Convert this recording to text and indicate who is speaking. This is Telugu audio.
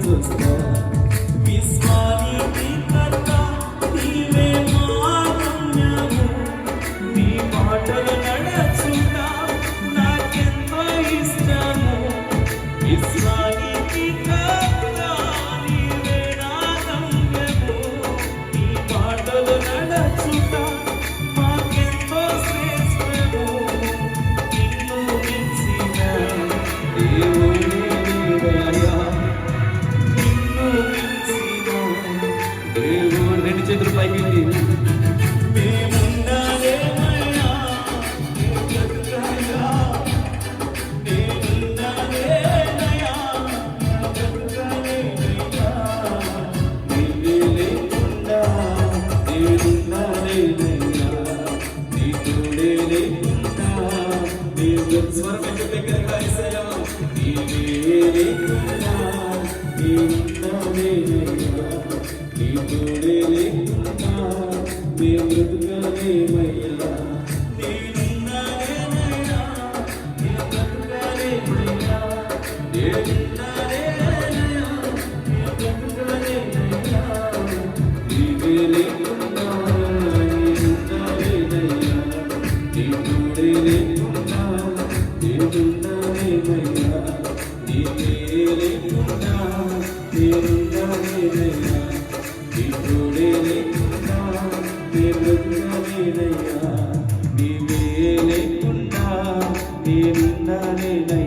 Speaker 1: చూస్తా విశ్వానికి కర్త నీవే మా గమ్యము నీ మాటలు నడచుట నాకెంతో ఇష్టము విశ్వానికి కర్త నీవే నా గమ్యము నీ మాటలు నడచుట మాకెంతో శ్రేష్టము నిన్ను మించిన దేవుడే లేడయ్యా నిన్ను మించిన దేవుడు రెండు చేతులు పైకి మేముండాలేమయ్యా బ్రతుకయ్యా నేనుండాలేనయ్యా బ్రతుకలేనయ్యా నీవే లేకుండా నేనుండాలేనయ్యా నీ తోడే లేకుండా నీవు స్వరం దగ్గరగా ఇసయా నీవే లేకుండా నేనుండాలేనయ్యా నీ తోడే లేకుండా నేను బ్రతుకలేమయ్యా నేనున్నానేనయ్యా నేను బ్రతుకలేమయ్యా నేనున్నానేనయ్యా నేను బ్రతుకలేమయ్యా నీవే లేకుండా నేనున్నానేనయ్యా నీ తోడే లేకుండా నేనున్నానేనయ్యా నీవే లేకుండా నేనున్నానేనయ్యా నీ తోడే లేకుండా నేను బ్రతుకలేనయ్యా నీవే లేకుండా నేనున్నానేనయ్యా